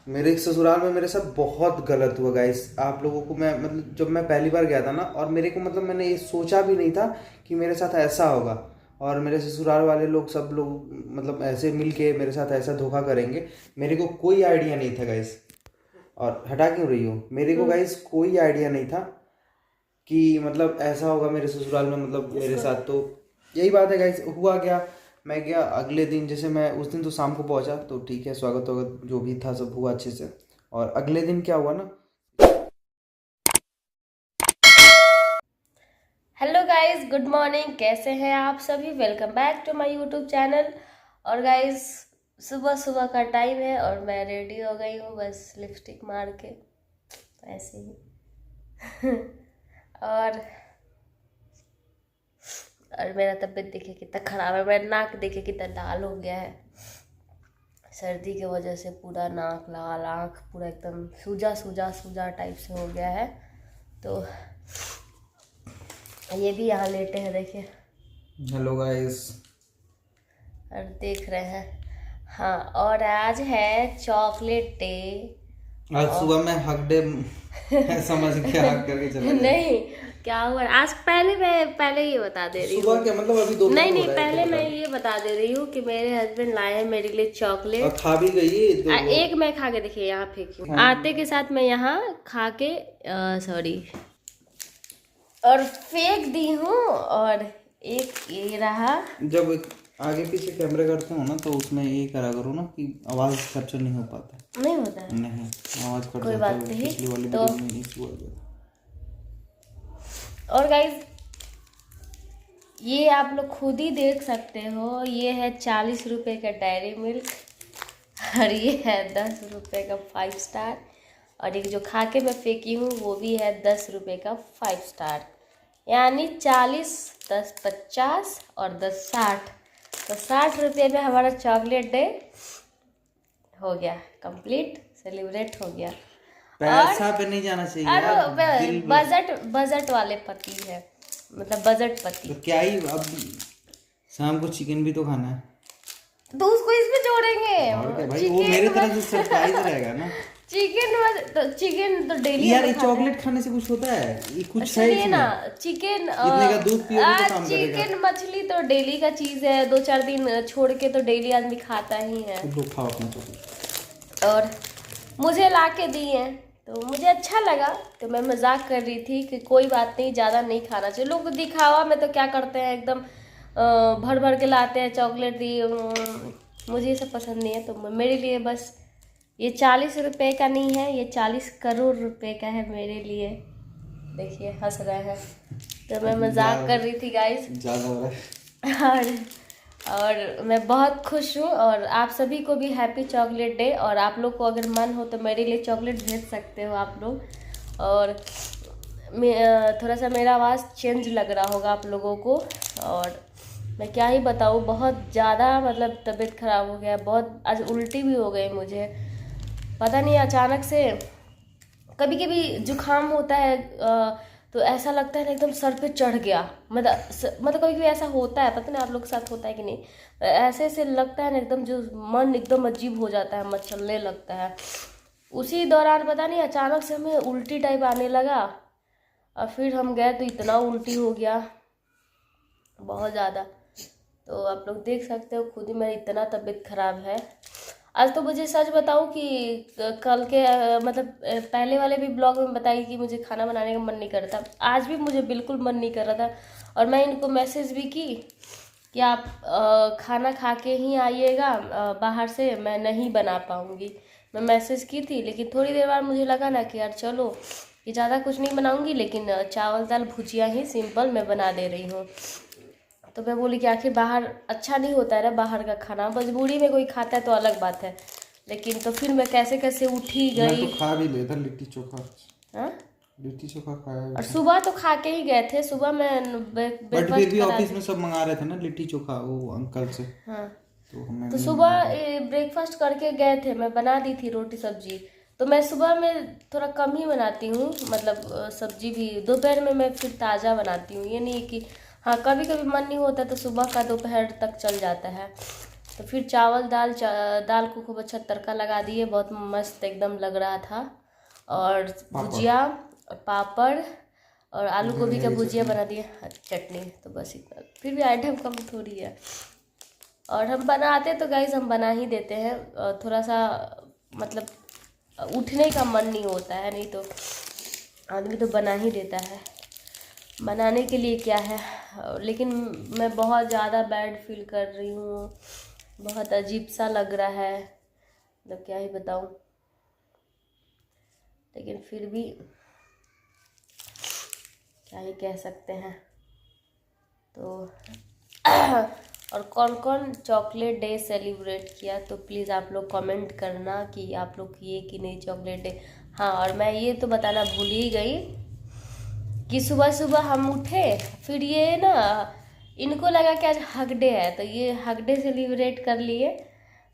मेरे ससुराल में मेरे साथ बहुत गलत हुआ गाइस। आप लोगों को मैं मतलब जब मैं पहली बार गया था ना, और मेरे को मतलब मैंने ये सोचा भी नहीं था कि मेरे साथ ऐसा होगा। और मेरे ससुराल वाले लोग सब लोग मतलब ऐसे मिल के मेरे साथ ऐसा धोखा करेंगे, मेरे को कोई आइडिया नहीं था गाइस। और हटा क्यों रही हो, मेरे को गाइस कोई आइडिया नहीं था कि मतलब ऐसा होगा मेरे ससुराल में, मतलब मेरे साथ। तो यही बात है गाइस, हुआ क्या, मैं गया अगले दिन, जैसे मैं उस दिन तो शाम को पहुंचा तो ठीक है, स्वागत वगैरह जो भी था सब हुआ अच्छे से। और अगले दिन क्या हुआ ना। Hello guys, good morning. कैसे हैं आप सभी? Welcome back to my YouTube channel. और गाइस, सुबह सुबह का टाइम है और मैं रेडी हो गई हूँ, बस लिपस्टिक मार के ऐसे ही। और मेरा तबीयत देखिए कितना ख़राब है, मेरा नाक देखिए कितना लाल हो गया है। सर्दी की वजह से पूरा नाक लाल, आँख पूरा एकदम सूजा सूजा सूजा टाइप से हो गया है। तो ये भी यहाँ लेटे हैं, देखिए। Hello guys. और देख रहे हैं। हाँ, और आज है चॉकलेट डे। आज और सुबह मैं हक डे समझ के हक करके चला गया। नहीं, क्या हुआ आज? मैं पहले ये बता दे रही हूँ। सुबह क्या मतलब, अभी दोपहर नहीं हो नहीं, रहा है तो पहले बता। मैं ये बता दे रही हूँ कि मेरे हस्बैंड लाए हैं मेरे लिए और चॉकलेट। खा भी गई तो वो। एक मैं खा के देखिए, यहाँ फेंकी हूँ। हाँ। आते के साथ मैं यहाँ खा के सॉरी, और फेंक दी हूँ। और एक ये रहा। जब आगे पीछे कैमरे करते हो ना तो उसमें ये करा करो ना कि आवाज़ कैप्चर नहीं हो पाता। नहीं होता है, नहीं, आवाज़ कट कोई जाता है, बात वो नहीं। पिछली वाली तो वीडियो में इशू आ गया और गाइज, ये आप लोग खुद ही देख सकते हो, ये है 40 रुपए का डेयरी मिल्क। और ये है 10 रुपए का 5 स्टार। और एक जो खा के मैं फेंकी हूँ वो भी है 10 रुपए का 5 स्टार। यानी 40, 10 50 और 10 60। तो 60 रुपये में हमारा चॉकलेट डे हो गया कंप्लीट, सेलिब्रेट हो गया। और पैसा पे नहीं जाना चाहिए यार, दिल बजट बजट वाले पति है, मतलब बजट पति। तो क्या ही अब, शाम को चिकन भी तो खाना है। तो उसको इसमें और क्या जोड़ेंगे भाई, वो मेरे चिकन तरफ से सरप्राइज रहेगा ना। चिकन तो डेली यार हम ये लोग खाते चॉकलेट हैं। खाने से कुछ होता है, ये कुछ है सुनिए ना, इसमें। चिकन इतने का दूध पियोगे तो काम करेगा। चिकन मछली तो डेली का चीज है, 2 4 दिन छोड़ के तो डेली आदमी खाता ही है। तुम लोग खाओ अपना चॉकलेट। और मुझे ला के दी हैं तो मुझे अच्छा लगा। तो मैं मजाक कर रही थी कि कोई बात नहीं, ज़्यादा नहीं खाना चाहिए। लोग दिखावा में तो क्या करते हैं, एकदम भर भर के लाते हैं चॉकलेट दी। मुझे ये सब पसंद नहीं है। तो मेरे लिए बस ये 40 रुपए का नहीं है, ये 40 करोड़ रुपए का है मेरे लिए। देखिए हंस रहे हैं। तो मैं मजाक कर रही थी गाइस। ज्यादा हो रहा है। और मैं बहुत खुश हूँ। और आप सभी को भी हैप्पी चॉकलेट डे। और आप लोग को अगर मन हो तो मेरे लिए चॉकलेट भेज सकते हो आप लोग। और थोड़ा सा मेरा आवाज़ चेंज लग रहा होगा आप लोगों को। और मैं क्या ही बताऊँ, बहुत ज़्यादा मतलब तबीयत ख़राब हो गया, बहुत आज उल्टी भी हो गई मुझे। पता नहीं अचानक से कभी कभी जुकाम होता है तो ऐसा लगता है ना एकदम सर पे चढ़ गया। मतलब कभी कभी ऐसा होता है, पता नहीं आप लोग के साथ होता है कि नहीं। ऐसे ऐसे लगता है ना एकदम, जो मन एकदम अजीब हो जाता है, मचलने लगता है। उसी दौरान पता नहीं अचानक से हमें उल्टी टाइप आने लगा। और फिर हम गए तो इतना उल्टी हो गया, बहुत ज़्यादा। तो आप लोग देख सकते हो खुद ही, मेरी इतना तबीयत खराब है। आज तो मुझे सच बताऊं कि कल के मतलब पहले वाले भी ब्लॉग में बताई कि मुझे खाना बनाने का मन नहीं कर रहा था। आज भी मुझे बिल्कुल मन नहीं कर रहा था। और मैं इनको मैसेज भी की कि आप खाना खा के ही आइएगा, बाहर से मैं नहीं बना पाऊँगी। मैं मैसेज की थी, लेकिन थोड़ी देर बाद मुझे लगा ना कि यार चलो, ये ज़्यादा कुछ नहीं बनाऊँगी, लेकिन चावल दाल भुजिया ही सिंपल मैं बना दे रही हूँ। तो मैं बोली कि आखिर बाहर अच्छा नहीं होता है ना, बाहर का खाना। मजबूरी में कोई खाता है तो अलग बात है, लेकिन तो फिर मैं कैसे कैसे उठी मैं गई। तो खा भी लेता लिट्टी चोखा। हाँ, लिट्टी चोखा खाया और है। सुबह तो खा के ही गए थे। सुबह मैं बट फिर ब्रेकफास्ट भी करा ऑफिस दी। में सब मंगा रहे थे ना लिट्टी चोखा, वो अंकल से। हाँ, तो हमें तो नहीं मंगा सुबह पाए। ब्रेकफास्ट करके गए थे, मैं बना दी थी रोटी सब्जी। तो मैं सुबह में थोड़ा कम ही बनाती हूँ, मतलब सब्जी भी दोपहर में मैं फिर ताज़ा बनाती हूँ। ये नहीं कि हाँ, कभी कभी मन नहीं होता तो सुबह का दोपहर तक चल जाता है। तो फिर दाल को खूब अच्छा तड़का लगा दिए, बहुत मस्त एकदम लग रहा था। और भुजिया, पापड़ और आलू गोभी का भुजिया बना दिए, चटनी। तो बस इतना, फिर भी आइटम कम थोड़ी है। और हम बनाते तो गाइस हम बना ही देते हैं, थोड़ा सा मतलब उठने का मन नहीं होता है, नहीं तो आदमी तो बना ही देता है। बनाने के लिए क्या है, लेकिन मैं बहुत ज़्यादा बैड फील कर रही हूँ, बहुत अजीब सा लग रहा है, मतलब क्या ही बताऊँ। लेकिन फिर भी क्या ही कह सकते हैं। तो और कौन कौन चॉकलेट डे सेलिब्रेट किया, तो प्लीज़ आप लोग कमेंट करना कि आप लोग किए कि नहीं चॉकलेट डे। हाँ, और मैं ये तो बताना भूल ही गई कि सुबह सुबह हम उठे, फिर ये ना इनको लगा कि आज हग डे है, तो ये हग डे सेलिब्रेट कर लिए।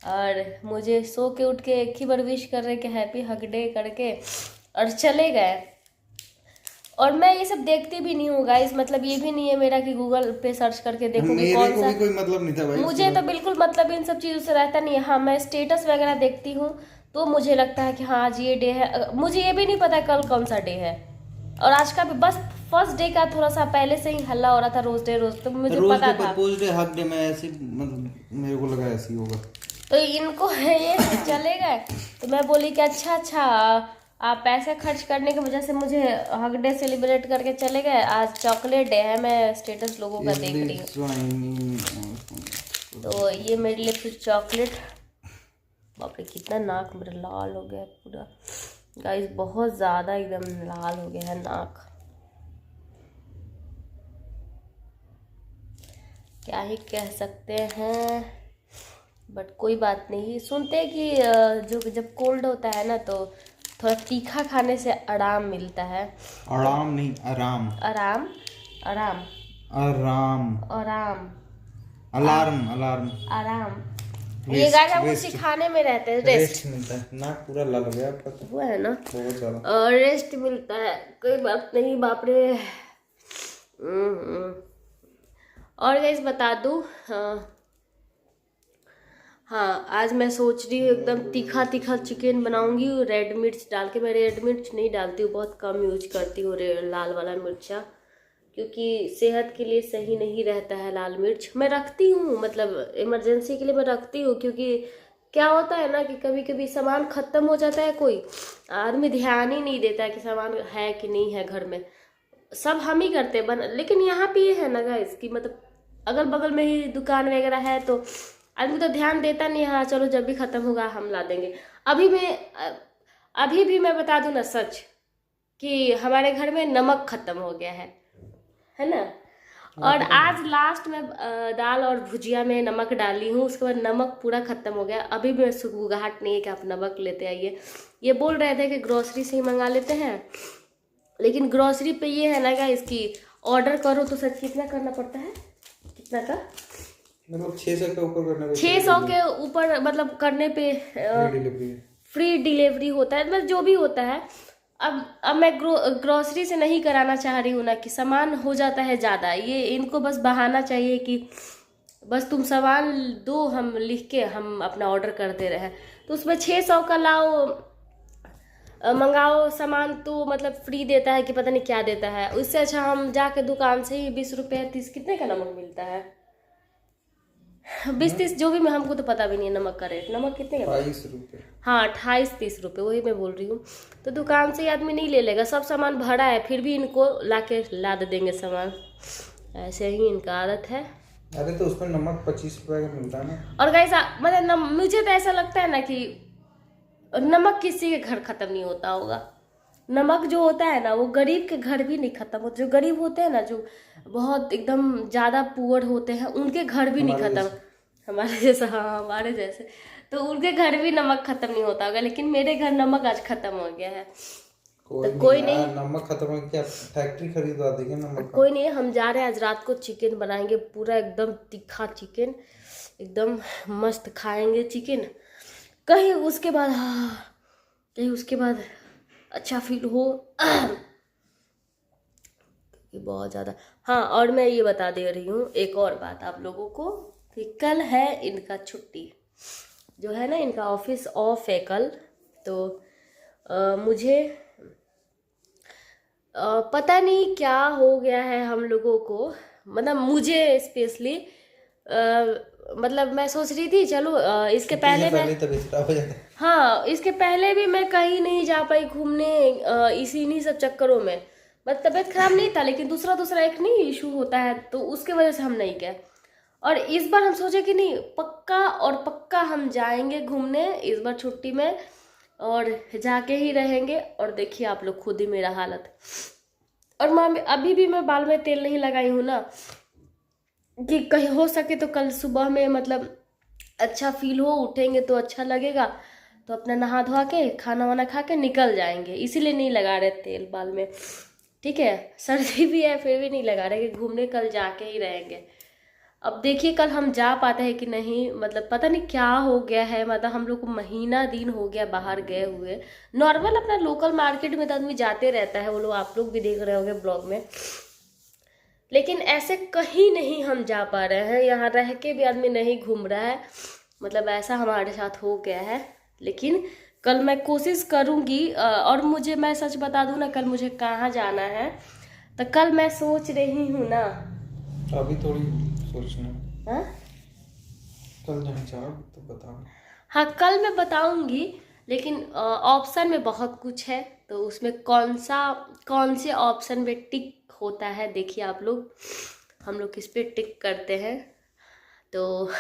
और मुझे सो के उठ के एक ही बार विश कर रहे कि हैप्पी हग डे करके, और चले गए। और मैं ये सब देखती भी नहीं हूँ गाइस, मतलब ये भी नहीं है मेरा कि गूगल पे सर्च करके देखूँ कि कौन सा। कोई मतलब नहीं था भाई, मुझे तो बिल्कुल मतलब इन सब चीज़ों से रहता नहीं है। हाँ, मैं स्टेटस वगैरह देखती हूँ तो मुझे लगता है कि हाँ आज ये डे है। मुझे ये भी नहीं पता कल कौन सा डे है, और आज का भी बस फर्स्ट डे का थोड़ा सा पहले से ही हल्ला हो रहा था, रोज डे, तो मुझे पता था। प्रपोज डे, हक डे में ऐसे मतलब मेरे को लगा ऐसे ही होगा। तो इनको ये चले गए, तो मैं बोली कि अच्छा आप पैसे खर्च करने की वजह से मुझे हग डे सेलिब्रेट करके चले गए, आज चॉकलेट डे है, मैं स्टेटस लोगों का देख रही हूँ। तो ये मेरे लिए फिर चॉकलेट, बाप रे कितना नाक मेरा लाल हो गया पूरा गाइस, बहुत ज़्यादा एकदम लाल हो गया है नाक, क्या ही कह सकते हैं। बट कोई बात नहीं, सुनते हैं कि जो जब कोल्ड होता है ना तो थोड़ा तीखा खाने से आराम मिलता है। आराम नहीं, आराम। आराम, आराम, आराम, आराम, अलार्म, अलार्म, आराम। ये गाना हमको सिखाने में रहते हैं, रेस्ट मिलता है। नाक पूरा लाल हो गया आपका तो। हुआ है ना, बहुत ज्यादा। और रेस्ट मिलता है, कोई बात नहीं। बाप रे। और गाइस बता दूं, हाँ आज मैं सोच रही हूँ एकदम तीखा तीखा चिकन बनाऊंगी, रेड मिर्च डाल के। मैं रेड मिर्च नहीं डालती हूँ, बहुत कम यूज करती हूँ लाल वाला मिर्चा, क्योंकि सेहत के लिए सही नहीं रहता है लाल मिर्च। मैं रखती हूँ, मतलब इमरजेंसी के लिए मैं रखती हूँ, क्योंकि क्या होता है ना कि कभी कभी सामान ख़त्म हो जाता है, कोई आदमी ध्यान ही नहीं देता है कि सामान है कि नहीं है घर में, सब हम ही करते हैं लेकिन यहाँ पे ये है ना गाइस कि मतलब अगल बगल में ही दुकान वगैरह है, तो आदमी तो ध्यान देता नहीं है। हाँ चलो जब भी ख़त्म होगा हम ला देंगे। अभी भी मैं बता दूं ना सच, कि हमारे घर में नमक ख़त्म हो गया है ना। और आज लास्ट में दाल और भुजिया में नमक डाली हूँ, उसके बाद नमक पूरा ख़त्म हो गया। अभी भी सुगुगाहट नहीं है कि आप नमक लेते आइए। ये बोल रहे थे कि ग्रोसरी से ही मंगा लेते हैं, लेकिन ग्रोसरी पे ये है ना क्या, इसकी ऑर्डर करो तो सच कितना करना पड़ता है, कितना का, मतलब 600 के ऊपर करने पे, 600 के ऊपर मतलब करने पे फ्री डिलीवरी होता है, मतलब जो भी होता है। अब मैं ग्रोसरी से नहीं कराना चाह रही हूँ ना, कि सामान हो जाता है ज़्यादा। ये इनको बस बहाना चाहिए कि बस तुम सामान दो, हम लिख के हम अपना ऑर्डर कर दे रहे हैं। तो उसमें 600 का लाओ मंगाओ सामान, तो मतलब फ्री देता है कि पता नहीं क्या देता है। उससे अच्छा हम जाके दुकान से ही 20 रुपये 30, कितने का नमक मिलता है, 20-30 जो भी, मैं हमको तो पता भी नहीं है नमक का रेट। नमक कितने का, 22 रुपये। हाँ 28-30 रुपये, वही मैं बोल रही हूँ। तो दुकान से ही आदमी नहीं ले लेगा, सब सामान भरा है, फिर भी इनको लाके लाद देंगे सामान, ऐसे ही इनका आदत है। अरे तो उसमें नमक 25 रुपये का मिलता है ना। और गाइस मतलब मुझे तो ऐसा लगता है ना कि नमक किसी के घर खत्म नहीं होता होगा। नमक जो होता है ना वो गरीब के घर भी नहीं खत्म होता। जो गरीब होते हैं ना, जो बहुत एकदम ज़्यादा पुअर होते हैं, उनके घर भी नहीं खत्म। हमारे जैसा, हाँ हमारे जैसे, तो उनके घर भी नमक खत्म नहीं होता होगा, लेकिन मेरे घर नमक आज खत्म हो गया है। तो कोई नहीं, नमक खत्म हो गया, फैक्ट्री खरीदवा देंगे नमक। कोई नहीं, हम जा रहे हैं आज रात को चिकन बनाएंगे, पूरा एकदम तीखा चिकन, एकदम मस्त खाएंगे चिकन। कहीं उसके बाद, हाँ कहीं उसके बाद अच्छा फील हो बहुत ज़्यादा। हाँ और मैं ये बता दे रही हूँ एक और बात आप लोगों को, कि कल है इनका छुट्टी, जो है ना इनका ऑफिस ऑफ है कल। तो मुझे पता नहीं क्या हो गया है हम लोगों को, मतलब मुझे स्पेशली, मतलब मैं सोच रही थी चलो इसके पहले मैं तबीयत खराब हो जाता है। हाँ, इसके पहले भी मैं कहीं नहीं जा पाई घूमने, इसी इन्हीं सब चक्करों में। मतलब तबीयत खराब नहीं था, लेकिन दूसरा एक नहीं इशू होता है, तो उसके वजह से हम नहीं गए। और इस बार हम सोचे कि नहीं, पक्का और पक्का हम जाएंगे घूमने इस बार छुट्टी में, और जाके ही रहेंगे। और देखिए आप लोग खुद ही मेरा हालत। और माँ, अभी भी मैं बाल में तेल नहीं लगाई हूँ ना, कि कहीं हो सके तो कल सुबह में मतलब अच्छा फील हो, उठेंगे तो अच्छा लगेगा, तो अपना नहा धोआ के खाना वाना खा के निकल जाएंगे, इसीलिए नहीं लगा रहे तेल बाल में। ठीक है, सर्दी भी है फिर भी नहीं लगा रहे कि घूमने कल जाके ही रहेंगे। अब देखिए कल हम जा पाते हैं कि नहीं, मतलब पता नहीं क्या हो गया है। मतलब हम लोग को महीना दिन हो गया बाहर गए हुए। नॉर्मल अपना लोकल मार्केट में तो आदमी जाते रहता है, वो लोग आप लोग भी देख रहे होंगे ब्लॉग में, लेकिन ऐसे कहीं नहीं हम जा पा रहे हैं। यहाँ रह के भी आदमी नहीं घूम रहा है, मतलब ऐसा हमारे साथ हो गया है। लेकिन कल मैं कोशिश करूँगी। और मुझे, मैं सच बता दूँ ना, कल मुझे कहाँ जाना है, तो कल मैं सोच रही हूँ ना, अभी थोड़ी सोचना। हाँ कल जाना चाहो तो बताओ। हाँ, कल मैं बताऊंगी, लेकिन ऑप्शन में बहुत कुछ है, तो उसमें कौन से ऑप्शन में टिक होता है, देखिए आप लोग। हम लोग किस पे टिक करते हैं, तो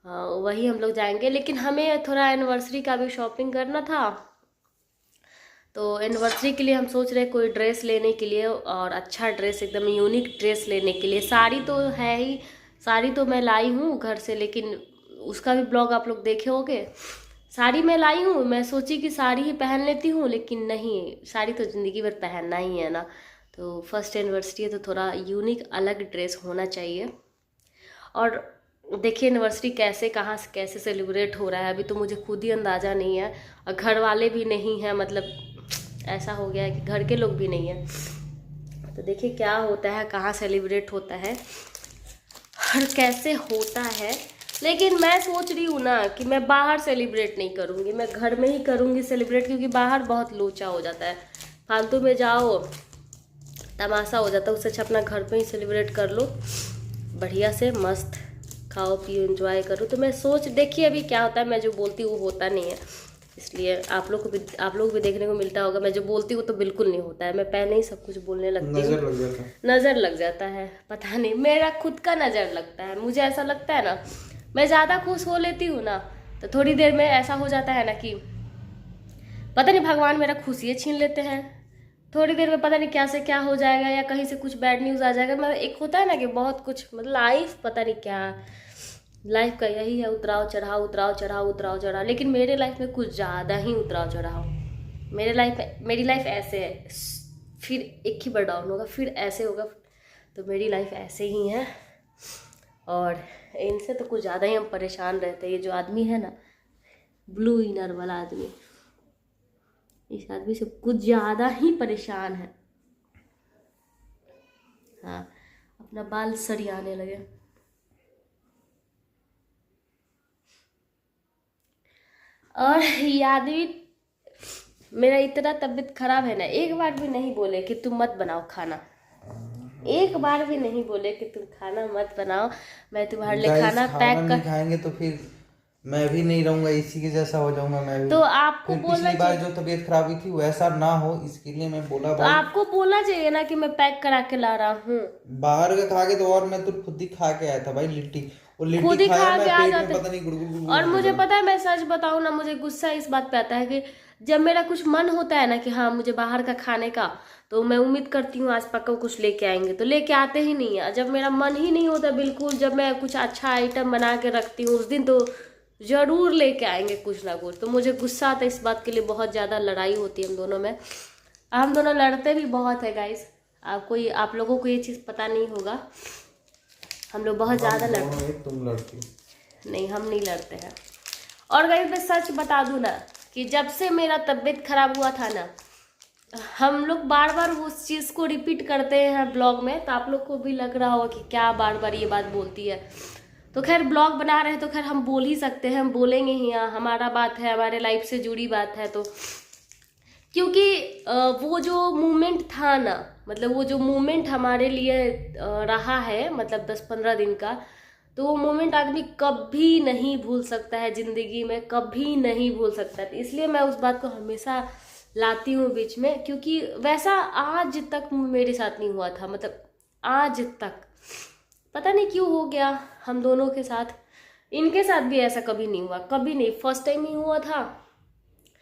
वही हम लोग जाएंगे। लेकिन हमें थोड़ा एनिवर्सरी का भी शॉपिंग करना था, तो एनिवर्सरी के लिए हम सोच रहे हैं कोई ड्रेस लेने के लिए, और अच्छा ड्रेस, एकदम यूनिक ड्रेस लेने के लिए। साड़ी तो है ही, साड़ी तो मैं लाई हूँ घर से, लेकिन उसका भी ब्लॉग आप लोग देखे होंगे। साड़ी मैं लाई हूँ, मैं सोची कि साड़ी ही पहन लेती हूँ, लेकिन नहीं, साड़ी तो ज़िंदगी भर पहनना ही है ना। तो फर्स्ट एनिवर्सरी है तो थोड़ा यूनिक अलग ड्रेस होना चाहिए। और देखिए एनिवर्सरी कैसे, कहाँ से कैसे सेलिब्रेट हो रहा है, अभी तो मुझे खुद ही अंदाज़ा नहीं है, और घर वाले भी नहीं हैं, मतलब ऐसा हो गया है कि घर के लोग भी नहीं हैं। तो देखिए क्या होता है, कहाँ सेलिब्रेट होता है और कैसे होता है। लेकिन मैं सोच रही हूँ ना कि मैं बाहर सेलिब्रेट नहीं करूँगी, मैं घर में ही करूँगी सेलिब्रेट, क्योंकि बाहर बहुत लोचा हो जाता है, फालतू में जाओ तमाशा हो जाता है। उससे अच्छा अपना घर पे ही सेलिब्रेट कर लो, बढ़िया से मस्त खाओ पियो एंजॉय करो। तो मैं सोच, देखिए अभी क्या होता है, मैं जो बोलती हूँ वो होता नहीं है, इसलिए आप लोग भी देखने को मिलता होगा, मैं जो बोलती हूँ तो बिल्कुल नहीं होता है। मैं पहले ही सब कुछ बोलने लगती हूँ, नज़र लग जाता है, पता नहीं मेरा खुद का नज़र लगता है। मुझे ऐसा लगता है ना, मैं ज़्यादा खुश हो लेती हूँ ना, तो थोड़ी देर में ऐसा हो जाता है ना कि पता नहीं भगवान मेरा खुशियाँ छीन लेते हैं। थोड़ी देर में पता नहीं क्या से क्या हो जाएगा, या कहीं से कुछ बैड न्यूज़ आ जाएगा। मतलब एक होता है ना कि बहुत कुछ, मतलब लाइफ पता नहीं क्या, लाइफ का यही है, उतराव चढ़ाव उतराव चढ़ाव उतराव चढ़ाव। लेकिन मेरे लाइफ में कुछ ज़्यादा ही उतराव चढ़ाव। मेरी लाइफ ऐसे है, फिर एक ही बार डाउन होगा, फिर ऐसे होगा। तो मेरी लाइफ ऐसे ही है, और इनसे तो कुछ ज़्यादा ही हम परेशान रहते हैं। ये जो आदमी है ना, ब्लू इनर वाला आदमी, इस आदमी से कुछ ज़्यादा ही परेशान है। हाँ, अपना बाल सरियाने लगे। और ये आदमी, मेरा इतना तबीयत खराब है ना, एक बार भी नहीं बोले कि तुम मत बनाओ खाना, एक बार भी नहीं बोले कि तुम खाना मत बनाओ, मैं तुम्हारे लिए खाना पैक कर। खाएंगे तो फिर मैं भी नहीं रहूंगा, इसी के जैसा हो जाऊंगा मैं भी। तो आपको बोलना पिछली बार जो तबीयत खराब हुई थी वैसा ना हो, इसके लिए मैं बोला तो आपको बोलना चाहिए ना कि मैं पैक करा के ला रहा हूँ। बाहर का खा के तो, और मैं तो खुद ही खा के आया था भाई लिट्टी, और खुद लिट्टी ही खाया खा मैं, के आ पेट जाते। में पता नहीं गुड़गुड़। और मुझे पता है, मैं सच बताऊँ ना, मुझे गुस्सा इस बात पे आता है कि जब मेरा कुछ मन होता है ना कि हाँ मुझे बाहर का खाने का, तो मैं उम्मीद करती हूँ आज पक्का कुछ लेके आएंगे, तो लेके आते ही नहीं है। जब मेरा मन ही नहीं होता बिल्कुल, जब मैं कुछ अच्छा आइटम बना के रखती हूँ उस दिन, तो जरूर लेके आएंगे कुछ ना कुछ। तो मुझे गुस्सा आता है इस बात के लिए, बहुत ज़्यादा लड़ाई होती है हम दोनों में। हम दोनों लड़ते भी बहुत है गाइस, आप लोगों को ये चीज़ पता नहीं होगा, हम लोग बहुत ज़्यादा लड़ते हैं। तुम लड़ती नहीं, हम नहीं लड़ते हैं। और गाइस मैं सच बता दूं ना, कि जब से मेरा तबीयत खराब हुआ था ना, हम लोग बार बार उस चीज़ को रिपीट करते हैं ब्लॉग में, तो आप लोग को भी लग रहा होगा कि क्या बार बार ये बात बोलती है। तो खैर ब्लॉग बना रहे हैं तो खैर हम बोल ही सकते हैं, हम बोलेंगे ही, हमारा बात है, हमारे लाइफ से जुड़ी बात है। तो क्योंकि वो जो मोमेंट था ना, मतलब वो जो मोमेंट हमारे लिए रहा है, मतलब 10-15 दिन का, तो वो मोमेंट आदमी कभी नहीं भूल सकता है ज़िंदगी में, कभी नहीं भूल सकता है। इसलिए मैं उस बात को हमेशा लाती हूँ बीच में, क्योंकि वैसा आज तक मेरे साथ नहीं हुआ था, मतलब आज तक पता नहीं क्यों हो गया हम दोनों के साथ। इनके साथ भी ऐसा कभी नहीं हुआ, कभी नहीं, फर्स्ट टाइम ही हुआ था।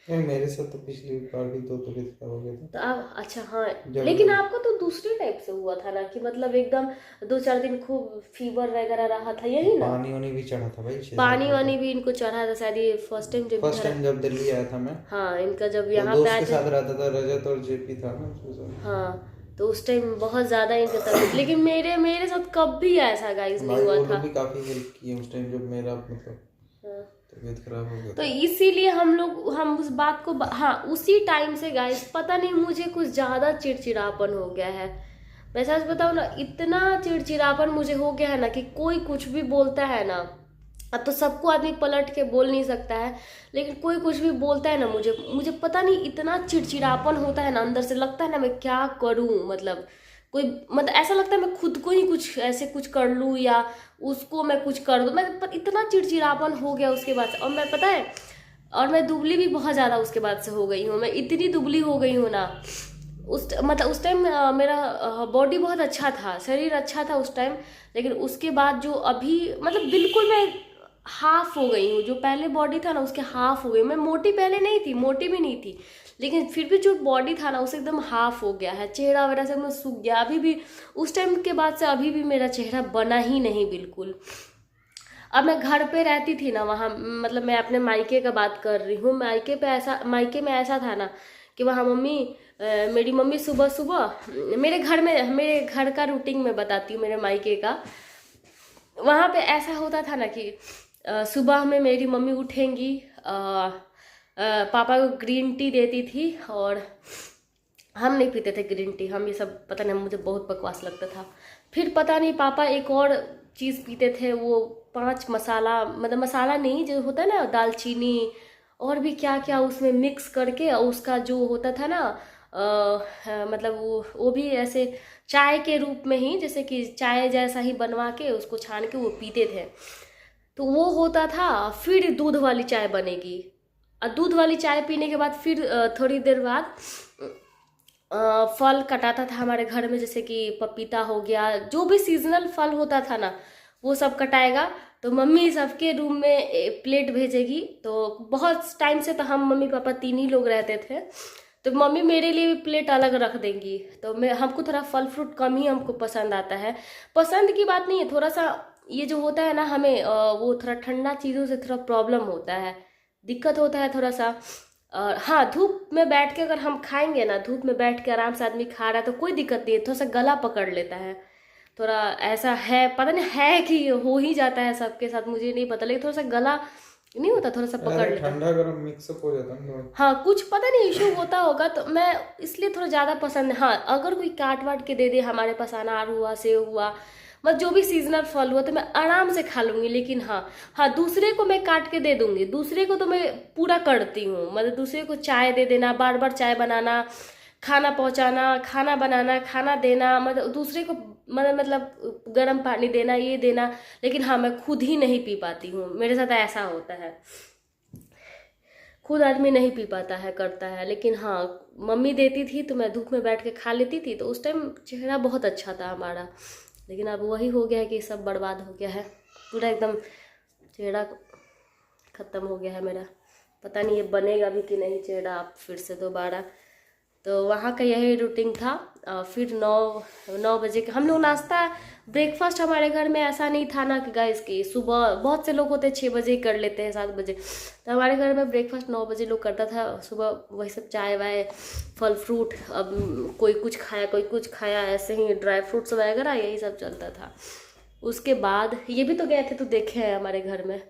मेरे साथ तो पिछली बार भी 2 तबीयत खराब हो गया था। तो आप अच्छा हाँ, लेकिन आपका तो दूसरे टाइप से हुआ था ना, कि मतलब एकदम 2-4 दिन खूब फीवर वगैरह रहा था, यही ना? पानी वानी भी चढ़ा था भाई, पानी वानी भी इनको चढ़ा था शायद, ये फर्स्ट टाइम जब दिल्ली आया था मैं। हाँ, इनका जब तो यहाँ पे दोस्त आए के थे, साथ रहता था, रजत और जेपी था ना उसके साथ। हाँ, तो उस टाइम बहुत ज्यादा इनका तबीयत, लेकिन मेरे साथ कभी ऐसा गाइस नहीं भाई हुआ वो था। लोग भी काफी हेल्प किए उस टाइम जब मेरा मतलब तबीयत खराब हो गया तो था। इसीलिए हम उस बात को हाँ, उसी टाइम से गाइस पता नहीं मुझे कुछ ज्यादा चिड़चिड़ापन हो गया है। मैं सच बताऊँ ना, इतना चिड़चिड़ापन मुझे हो गया है ना कि कोई कुछ भी बोलता है ना, अब तो सबको आदमी पलट के बोल नहीं सकता है, लेकिन कोई कुछ भी बोलता है ना, मुझे पता नहीं इतना चिड़चिड़ापन होता है ना, अंदर से लगता है ना मैं क्या करूं, मतलब कोई, मतलब ऐसा लगता है मैं खुद को ही कुछ ऐसे कुछ कर लूं या उसको मैं कुछ कर दूं। इतना चिड़चिड़ापन हो गया उसके बाद से, और मैं पता है, और मैं दुबली भी बहुत ज़्यादा उसके बाद से हो गई हूँ। मैं इतनी दुबली हो गई हूँ ना, उस टाइम मेरा बॉडी बहुत अच्छा था, शरीर अच्छा था उस टाइम, लेकिन उसके बाद जो अभी, मतलब बिल्कुल मैं हाफ हो गई हूँ। जो पहले बॉडी था ना उसके हाफ हो गई। मैं मोटी पहले नहीं थी, मोटी भी नहीं थी, लेकिन फिर भी जो बॉडी था ना उसे एकदम हाफ हो गया है। चेहरा वगैरह से मैं सूख गया। अभी भी उस टाइम के बाद से अभी भी मेरा चेहरा बना ही नहीं बिल्कुल। अब मैं घर पे रहती थी ना, वहाँ मतलब मैं अपने मायके का बात कर रही हूँ, मायके में ऐसा था ना कि वहाँ मेरी मम्मी सुबह सुबह मेरे घर का रूटीन में बताती हूँ, मेरे मायके का। वहाँ पे ऐसा होता था ना कि सुबह में मेरी मम्मी उठेंगी, पापा को ग्रीन टी देती थी, और हम नहीं पीते थे ग्रीन टी, हम ये सब पता नहीं, मुझे बहुत बकवास लगता था। फिर पता नहीं पापा एक और चीज़ पीते थे, वो 5 मसाला, मतलब मसाला नहीं, जो होता है ना दालचीनी और भी क्या क्या उसमें मिक्स करके, उसका जो होता था ना मतलब वो भी ऐसे चाय के रूप में ही, जैसे कि चाय जैसा ही बनवा के उसको छान के वो पीते थे। तो वो होता था। फिर दूध वाली चाय बनेगी, और दूध वाली चाय पीने के बाद फिर थोड़ी देर बाद फल कटाता था हमारे घर में, जैसे कि पपीता हो गया, जो भी सीजनल फल होता था ना वो सब कटाएगा। तो मम्मी सबके रूम में प्लेट भेजेगी। तो बहुत टाइम से तो हम मम्मी पापा 3 ही लोग रहते थे, तो मम्मी मेरे लिए भी प्लेट अलग रख देंगी। तो हमको थोड़ा फल फ्रूट कम ही हमको पसंद आता है। पसंद की बात नहीं है, थोड़ा सा ये जो होता है ना, हमें वो थोड़ा ठंडा चीज़ों से थोड़ा प्रॉब्लम होता है, दिक्कत होता है थोड़ा सा। और हाँ, धूप में बैठ के अगर हम खाएंगे ना, धूप में बैठ के आराम से आदमी खा रहा है तो कोई दिक्कत नहीं है, थोड़ा सा गला पकड़ लेता है, थोड़ा ऐसा है, पता नहीं है कि हो ही जाता है सबके साथ, मुझे नहीं पता, लेकिन थोड़ा सा गला नहीं होता, थोड़ा सा पकड़ लेता है, ठंडा गरम मिक्सअप हो जाता है। हाँ, कुछ पता नहीं इशू होता होगा, तो मैं इसलिए थोड़ा ज़्यादा पसंद है। हाँ, अगर कोई काट वाट के दे दे, हमारे पास अनार हुआ, सेव हुआ, मतलब जो भी सीजनल फल हुआ, तो मैं आराम से खा लूँगी। लेकिन हाँ, दूसरे को मैं काट के दे दूँगी, दूसरे को तो मैं पूरा करती हूँ, मतलब दूसरे को चाय दे देना, बार बार चाय बनाना, खाना पहुँचाना, खाना बनाना, खाना देना, मतलब दूसरे को मतलब गर्म पानी देना, ये देना। लेकिन हाँ, मैं खुद ही नहीं पी पाती हूँ, मेरे साथ ऐसा होता है, खुद आदमी नहीं पी पाता है, करता है। लेकिन हाँ, मम्मी देती थी तो मैं धूप में बैठ के खा लेती थी, तो उस टाइम चेहरा बहुत अच्छा था हमारा। लेकिन अब वही हो गया है कि सब बर्बाद हो गया है, पूरा एकदम चेहरा ख़त्म हो गया है मेरा। पता नहीं ये बनेगा भी कि नहीं चेहरा आप फिर से दोबारा। तो वहाँ का यही रूटीन था। फिर 9 बजे के हम लोग नाश्ता, ब्रेकफास्ट हमारे घर में ऐसा नहीं था ना कि गाइस की सुबह बहुत से लोग होते हैं 6 बजे कर लेते हैं, 7 बजे, तो हमारे घर में ब्रेकफास्ट 9 बजे लोग करता था। सुबह वही सब चाय वाय, फल फ्रूट, अब कोई कुछ खाया कोई कुछ खाया, ऐसे ही ड्राई फ्रूट्स वगैरह यही सब चलता था। उसके बाद ये भी तो गए थे, तो देखे हैं हमारे घर में,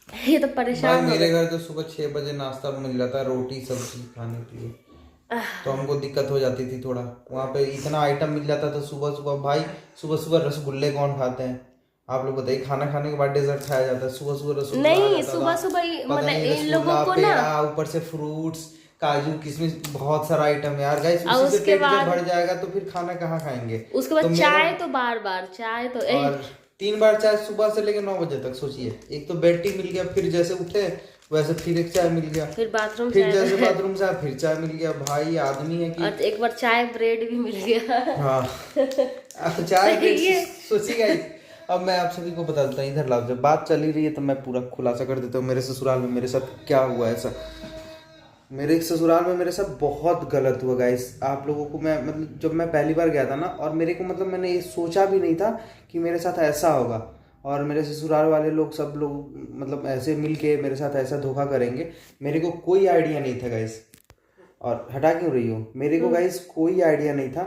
ये तो परेशान हो मेरे घर तो सुबह 6 बजे नाश्ता मिल जाता है, रोटी सब्जी खाने के लिए, तो हमको दिक्कत हो जाती थी थोड़ा। वहाँ पे इतना आइटम मिल जाता था सुबह सुबह, भाई सुबह सुबह रसगुल्ले कौन खाते हैं, आप लोग बताइए, खाना खाने के बाद डेजर्ट खाया जाता है, सुबह सुबह रसगुल्ला आ नहीं, जाता सुबह था, सुबह पता मतलब नहीं इन लोगों रसगुल्ला, को ना, पेड़ा, ऊपर से फ्रूट्स, काजू किशमिश, बहुत सारा आइटम है यार गाइस। और उसी से उसके पेट जब बाद भर जाएगा तो फिर खाना कहाँ खाएंगे। उसके बाद तो मेरा चाय तो बार बार चाय तो और 3 बार चाय सुबह से लेकर 9 बजे तक, सोचिए। एक तो बेड टी मिल गया, फिर जैसे उठे वैसे फिर एक चाय मिल गया, फिर बाथरूम फिर चाय जैसे बाथरूम से आए फिर चाय मिल गया। भाई आदमी है कि और एक बार चाय ब्रेड भी मिल गया। हाँ अब चाय ब्रेड ये सोचिए गाइस। अब मैं आप सभी को बता देता हूँ, इधर लाओ, जब बात चली रही है तो मैं पूरा खुलासा कर देता हूँ मेरे ससुराल में मेरे साथ क्या हुआ ऐसा। मेरे ससुराल में मेरे साथ बहुत गलत हुआ गाइस। आप लोगों को मैं मतलब जब मैं पहली बार गया था ना, और मेरे को मतलब मैंने ये सोचा भी नहीं था कि मेरे साथ ऐसा होगा, और मेरे ससुराल वाले लोग सब लोग मतलब ऐसे मिल के मेरे साथ ऐसा धोखा करेंगे, मेरे को कोई आइडिया नहीं था गाइस। और हटा क्यों रही हो, मेरे को गाइस कोई आइडिया नहीं था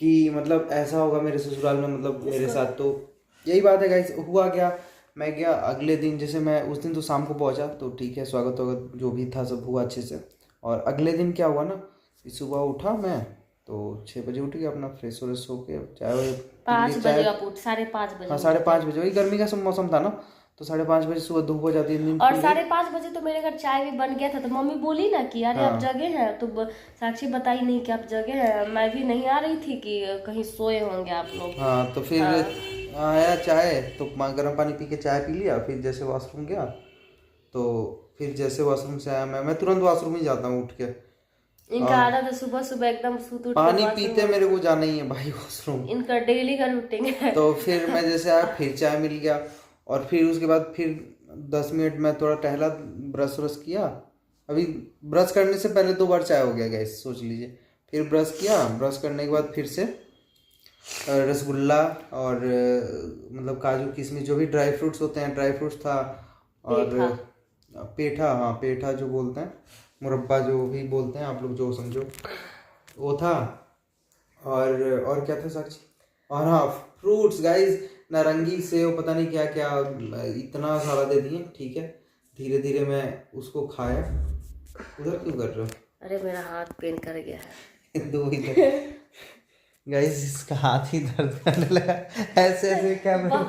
कि मतलब ऐसा होगा मेरे ससुराल में, मतलब मेरे साथ। तो यही बात है गाइस, हुआ क्या, मैं गया अगले दिन, जैसे मैं उस दिन तो शाम को पहुंचा तो ठीक है, स्वागत वागत जो भी था सब हुआ अच्छे से। और अगले दिन क्या हुआ ना कि सुबह उठा मैं तो 6 बजे उठ गया, अपना फ्रेश व्रेश होके चाय वाय पी लिए। 5 बजे आप उठ, 5:30 बजे हाँ 5:30 बजे, वही गर्मी का सब मौसम था ना, तो 5:30 बजे सुबह धूप हो जाती है, नींद और खुल गई। 5:30 बजे तो मेरे घर चाय भी बन गया था, तो मम्मी बोली ना कि अरे आप जगे हैं, तो साक्षी बताई नहीं कि आप जगे हैं, मैं भी नहीं आ रही थी कि कहीं सोए होंगे आप लोग। हाँ तो फिर आया चाय, तो गर्म पानी पी के चाय पी लिया, फिर जैसे वॉशरूम गया, तो फिर जैसे वॉशरूम से आया मैं तुरंत वॉशरूम ही जाता हूँ उठ के। इनका आदत है सुबह सुबह एकदम सूत उठ के पानी washroom पीते मेरे को जाना ही है भाई वॉशरूम। इनका डेली का रूटीन है। तो फिर मैं जैसे आया फिर चाय मिल गया, और फिर उसके बाद फिर 10 मिनट में थोड़ा टहला, ब्रश व्रश किया। अभी ब्रश करने से पहले 2 बार चाय हो गया गैस, सोच लीजिए। फिर ब्रश किया, ब्रश करने के बाद फिर से रसगुल्ला और मतलब काजू किशमिश जो भी ड्राई फ्रूट्स होते हैं, ड्राई फ्रूट्स था, और पेठा, हाँ पेठा जो बोलते हैं, मुरब्बा जो भी बोलते हैं आप लोग, जो समझो वो था। और क्या था साक्षी, और हाँ फ्रूट्स गाइस, नारंगी सेव पता नहीं क्या क्या, इतना सारा दे दिए। ठीक है, धीरे धीरे मैं उसको खाया। उधर क्यों कर रहे हो? अरे मेरा हाथ पेन कर गया है। दो ही गाइस, इसका हाथ ही दर्द करने लगा। ऐसे ऐसे कैमरे को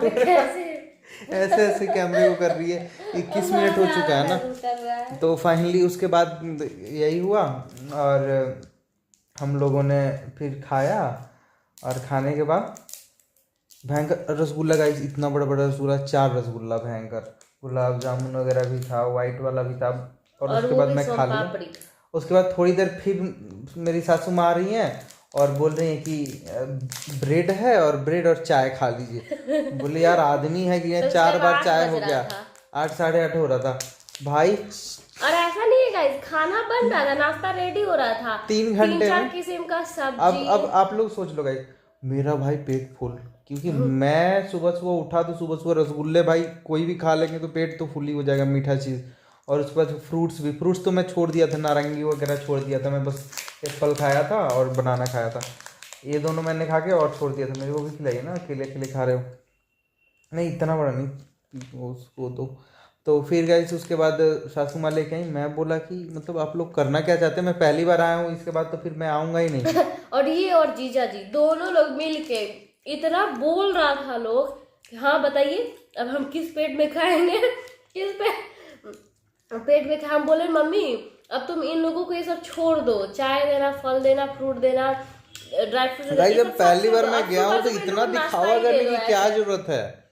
कर रही है। 21 मिनट हो चुका है ना, तो फाइनली उसके बाद यही हुआ। और हम लोगों ने फिर खाया, और खाने के बाद भयंकर रसगुल्ला गाइस, इतना बड़ा बड़ा रसगुल्ला, 4 रसगुल्ला भयंकर, गुलाब जामुन वगैरह भी था, वाइट वाला भी था। और उसके बाद मैं खा लिया। उसके बाद थोड़ी देर फिर मेरी सासू माँ आ रही हैं और बोल रही हैं कि ब्रेड है, और ब्रेड और चाय खा लीजिए। बोले यार आदमी है कि 4 बार चाय हो गया, 8 साढ़े 8 हो रहा था भाई। और ऐसा नहीं है गाइस, खाना बन रहा था, नाश्ता रेडी हो रहा था, 3 घंटे 3-4 किस्म का सब्जी। अब आप लोग सोच लो गाइस, मेरा भाई पेट फुल, क्योंकि मैं सुबह सुबह उठा तो सुबह सुबह रसगुल्ले, भाई कोई भी खा लेंगे तो पेट तो फुल ही हो जाएगा, मीठा चीज़। और उसके बाद फ्रूट्स तो मैं छोड़ दिया था, नारंगी वगैरह छोड़ दिया था, मैं बस एप्पल खाया था और बनाना खाया था, ये दोनों मैंने खा के और छोड़ दिया था। मेरे को भी खिलाइए ना, अकेले अकेले खा रहे हो। नहीं इतना बड़ा नहीं उसको तो फिर गाइस उसके बाद सासू माँ लेके आई। मैं बोला कि मतलब आप लोग करना क्या चाहते हैं, मैं पहली बार आया हूँ, इसके बाद तो फिर मैं आऊँगा ही नहीं। और ये और जीजा जी दोनों लोग मिल के इतना बोल रहा था लोग कि हाँ बताइए अब हम किस पेट में खाएंगे, किस पेट में हम बोले मम्मी अब तुम इन लोगों को ये सब छोड़ दो, चाय देना, फल देना, फ्रूट देना, ड्राई फ्रूट। गाइस जब पहली बार मैं गया हूँ तो इतना दिखावा करने की क्या जरूरत है,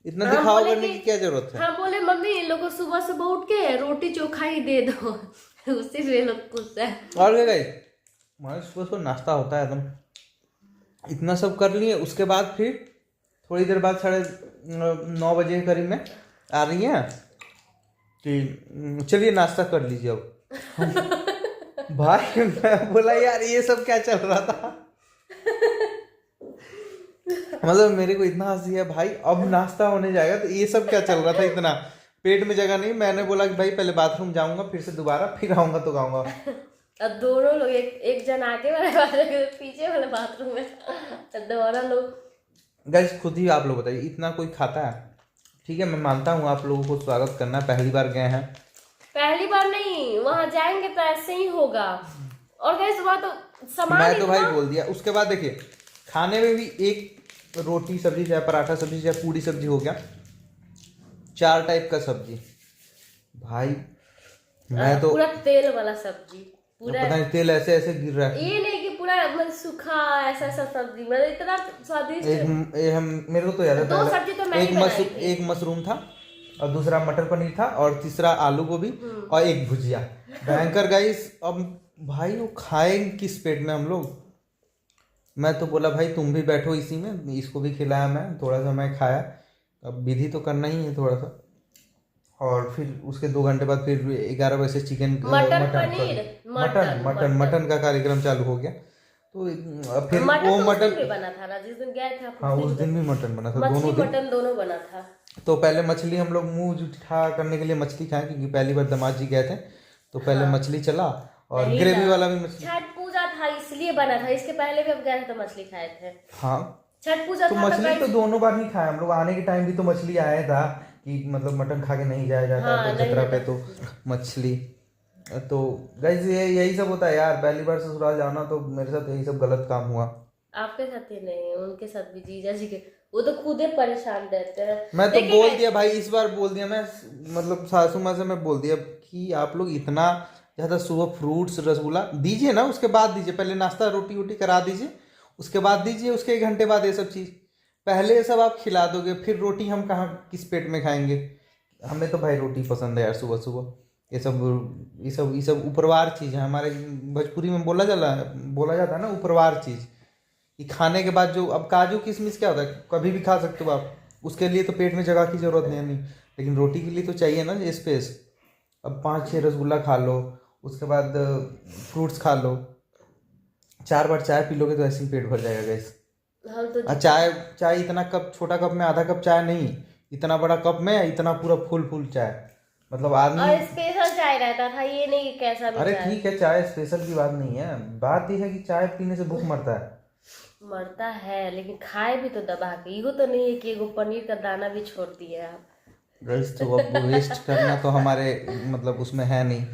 इतना दिखावा करने की क्या जरूरत है। हाँ बोले मम्मी इन लोगों को सुबह सुबह उठ के रोटी चोखा ही दे दो, उससे वे लोग खुश है। और क्या गाइस, हमारे सुबह सुबह नाश्ता होता है एकदम, इतना सब कर लिए। उसके बाद फिर थोड़ी देर बाद 9:30 बजे करीब में आ रही हैं कि चलिए नाश्ता कर लीजिए अब। भाई मैं बोला यार ये सब क्या चल रहा था, मतलब मेरे को इतना हंसी है भाई, अब नाश्ता होने जाएगा तो ये सब क्या चल रहा था, इतना पेट में जगह नहीं। मैंने बोला कि भाई पहले बाथरूम जाऊंगा, फिर से दोबारा फिर आऊंगा तो गाऊंगा। अब दोनों लोग एक जन आगे वाले बाथरूम, पीछे वाले बाथरूम में, दोनों लोग। गाइस खुद ही आप लोग बताइए, इतना कोई खाता है? ठीक है मैं मानता हूँ आप लोगों को स्वागत करना, पहली बार गए हैं। पहली बार नहीं, वहां जाएंगे तो ऐसे ही होगा। और गाइस वहां तो सामान मैं तो भाई बोल दिया। उसके बाद देखिए खाने में भी एक रोटी सब्जी, चाहे पराठा सब्जी, चाहे पूड़ी सब्जी हो गया, 4 टाइप का सब्जी। भाई मैं तो पूरा तेल वाला सब्जी, पूरा पता नहीं तेल ऐसे ऐसे गिर रहा है। ये नहीं कि पूरा मतलब सूखा ऐसा ऐसा सब्जी, मतलब इतना स्वादिष्ट। मेरे को तो याद है 2 सब्जी तो मैं ही बनाई थी। एक मशरूम था और दूसरा मटर पनीर था और तीसरा आलू गोभी और एक भुजिया। भयंकर गाइस। अब भाई वो खाएं किस पेट में हम लोग। मैं तो बोला भाई तुम भी बैठो इसी में, इसको भी खिलाया मैं, थोड़ा सा मैं खाया। अब विधि तो करना ही है थोड़ा सा। और फिर उसके 2 घंटे बाद फिर 11 बजे से चिकन मटन का कार्यक्रम चालू हो गया। तो फिर वो मटन भी बना था ना जिस दिन गए थे। हाँ उस दिन भी मटन बना था, मछली मटन दोनों बना था। तो पहले मछली हम लोग मुंह जुठा करने के लिए मछली खाए, क्योंकि पहली बार दामाद जी गए थे, तो पहले मछली चला और ग्रेवी वाला भी मछली। छठ पूजा था इसलिए बना था, इसके पहले भी हम गए थे तो मछली खाए थे। हाँ छठ पूजा तो मछली तो दोनों बार ही खाए हम लोग। आने के टाइम भी तो मछली आया था कि मतलब मटन खा के नहीं जाया जाता है, तो जतरा पे तो मछली। तो गाइस यही सब होता है यार, पहली बार ससुराल जाना, तो मेरे साथ यही सब गलत काम हुआ। आपके साथ ही नहीं, उनके साथ भी, जीजा जी के, वो तो खुद ही परेशान रहते हैं। मैं तो बोल दिया भाई, इस बार बोल दिया मैं, मतलब सासू माँ से मैं बोल दिया कि आप लोग इतना ज़्यादा सुबह फ्रूट्स रसगुल्ला दीजिए ना, उसके बाद दीजिए, पहले नाश्ता रोटी वोटी करा दीजिए, उसके बाद दीजिए, उसके 1 घंटे बाद ये सब चीज़। पहले ये सब आप खिला दोगे, फिर रोटी हम कहाँ किस पेट में खाएंगे। हमें तो भाई रोटी पसंद है यार सुबह सुबह। ये सब उपरवार चीज़ है हमारे भोजपुरी में बोला जाता है ना, उपरवार चीज़। कि खाने के बाद जो, अब काजू किशमिश क्या होता है, कभी भी खा सकते हो आप, उसके लिए तो पेट में जगह की जरूरत नहीं, लेकिन रोटी के लिए तो चाहिए ना स्पेस। अब 5-6 रसगुल्ला खा लो, उसके बाद फ्रूट्स खा लो, 4 बार चाय पी लोगे तो ऐसे ही पेट भर जाएगा गैस। चाय इतना कप, छोटा कप में आधा कप चाय नहीं, इतना बड़ा कप में इतना पूरा फुल चाय, मतलब आदमी। और स्पेशल चाय रहता था, ये नहीं कैसा भी। अरे ठीक है, चाय स्पेशल की बात नहीं है, बात यह है कि चाय पीने से भूख मरता है, लेकिन खाए भी तो दबा के। ये तो नहीं है कि एगो पनीर का दाना भी छोड़ दिए आप। गैस तो अब वेस्ट करना तो हमारे मतलब उसमें है नहीं,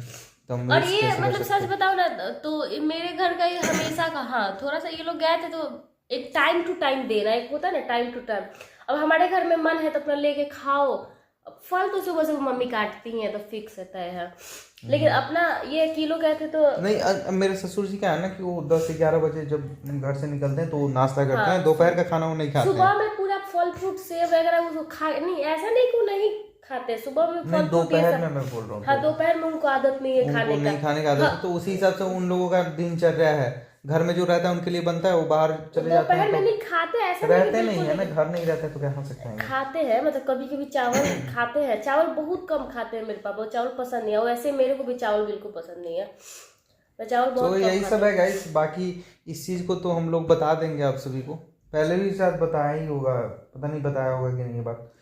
तो हम और ये मतलब सच बताओ ना, तो मेरे घर का ये हमेशा का, हाँ थोड़ा सा ये लोग गए थे तो एक टाइम टू टाइम देना, एक होता है ना टाइम टू टाइम। अब हमारे घर में मन है तो अपना लेके खाओ। फल तो सुबह सुबह मम्मी काटती हैं तो फिक्स रहता है, लेकिन अपना ये किलो गए थे तो नहीं। मेरे ससुर जी क्या है ना कि वो 10-11 बजे जब घर से निकलते हैं तो वो नाश्ता करते हैं, दोपहर का खाना वो नहीं खाते। सुबह में पूरा फल फ्रूट सेब वगैरह वो खा, नहीं ऐसा नहीं कि वो नहीं खाते, सुबह में फल फ्रूट। दोपहर में मैं बोल रहा हूँ, हाँ दोपहर में उनको आदत नहीं है खाने का, नहीं खाने का आदत है, तो उसी हिसाब से उन लोगों का दिनचर्या है। घर में जो रहता है उनके लिए बनता है, वो बाहर चले जाते हैं, दोपहर में नहीं खाते, ऐसा रहते नहीं है ना, घर नहीं रहते तो कहाँ से खाएंगे। खाते हैं, मतलब कभी कभी चावल खाते हैं, चावल बहुत कम खाते हैं मेरे पापा, चावल पसंद नहीं है। वैसे मेरे को भी चावल बिल्कुल पसंद नहीं है, मैं चावल बहुत तो यही सब है गाइस। बाकी इस चीज को तो हम लोग बता देंगे आप सभी को, पहले भी शायद बताया ही होगा, पता नहीं बताया होगा कि नहीं। बात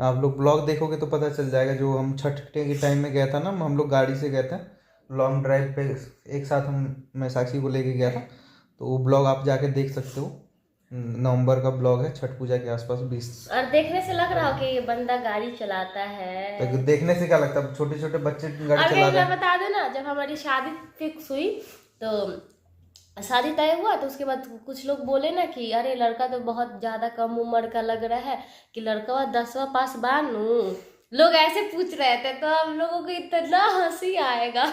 आप लोग ब्लॉग देखोगे तो पता चल जाएगा। जो हम छठ के टाइम में गया था ना, हम लोग गाड़ी से गए थे लॉन्ग ड्राइव पे, एक साथ मैं साक्षी को लेके गया था, तो वो ब्लॉग आप जाके देख सकते हो। नवंबर का ब्लॉग है, छठ पूजा के आसपास 20। और देखने से लग रहा हो कि ये बंदा गाड़ी चलाता है, तो देखने से क्या लगता है, छोटे छोटे बच्चे गाड़ी चला रहे हैं। बता दो ना, जब हमारी शादी फिक्स हुई तो शादी तय हुआ तो उसके बाद कुछ लोग बोले ना कि अरे लड़का तो बहुत ज्यादा कम उम्र का लग रहा है, कि लड़का 10वां पास बानू, लोग ऐसे पूछ रहे थे। तो हम लोगों को इतना हंसी आएगा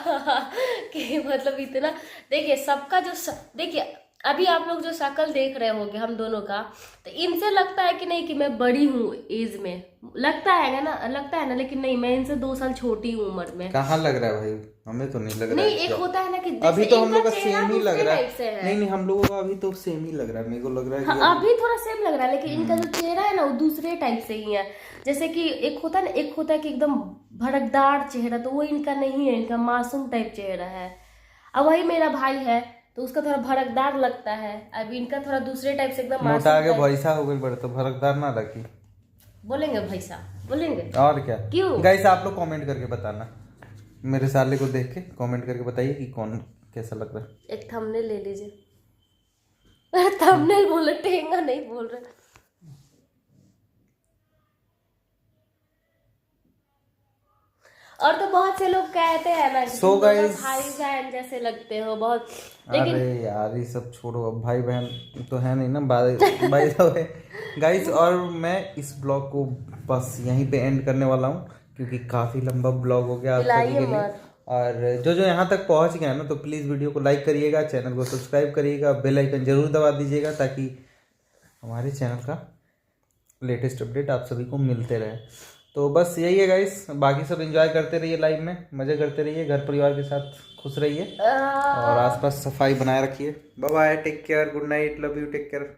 कि मतलब इतना, देखिए सबका जो देखिए अभी आप लोग जो शक्ल देख रहे होंगे हम दोनों का, तो इनसे लगता है कि नहीं कि मैं बड़ी हूँ एज में, लगता है ना, लेकिन नहीं, मैं इनसे 2 साल छोटी हूँ उम्र में। कहाँ लग रहा है भाई, हमें तो नहीं लग रहा नहीं, है। एक होता है ना कि अभी तो हम लोग का सेम ही लग रहा है। नहीं, हम लोगों का अभी तो सेम ही लग रहा है, मेरे को लग रहा है कि हाँ, अभी थोड़ा सेम लग रहा है, लेकिन इनका जो चेहरा है ना वो दूसरे टाइप से ही है। जैसे कि एक होता है कि एकदम भड़कदार चेहरा, तो वो इनका नहीं है, इनका मासूम टाइप चेहरा है। अब वही मेरा भाई है तो उसका थोड़ा भड़कदार लगता है, अब इनका थोरा दूसरे टाइप से एकदम मोटा आगे भैसा हो गई, बड़े तो भड़कदार ना रखी, बोलेंगे भैसा बोलेंगे और क्या। क्यों गाइस आप लोग कमेंट करके बताना, मेरे साले को देख के कमेंट करके बताइए कि कौन कैसा लग रहा है। एक थंबनेल ले लीजिए। थंबनेल बोले, टेंगा नहीं बोल रहे। और तो बहुत से लोग कहते हैं ना कि So तुम दोनों guys- भाई बहन जैसे लगते हो बहुत, लेकिन अरे यार ये सब छोड़ो, अब भाई बहन तो है नहीं ना, बाय द वे गाइस। और मैं इस ब्लॉग को बस यहीं पे एंड करने वाला हूँ, क्योंकि काफ़ी लंबा ब्लॉग हो गया आप सभी बुलाइए के लिए। मत। और जो जो यहाँ तक पहुँच गया है ना, तो प्लीज़ वीडियो को लाइक करिएगा, चैनल को सब्सक्राइब करिएगा, बेल आइकन जरूर दबा दीजिएगा, ताकि हमारे चैनल का लेटेस्ट अपडेट आप सभी को मिलते रहे। तो बस यही है गाइस, बाकी सब एंजॉय करते रहिए, लाइफ में मज़े करते रहिए, घर परिवार के साथ खुश रहिए और आसपास सफाई बनाए रखिए। Bye bye, take care, good night, love you, take care.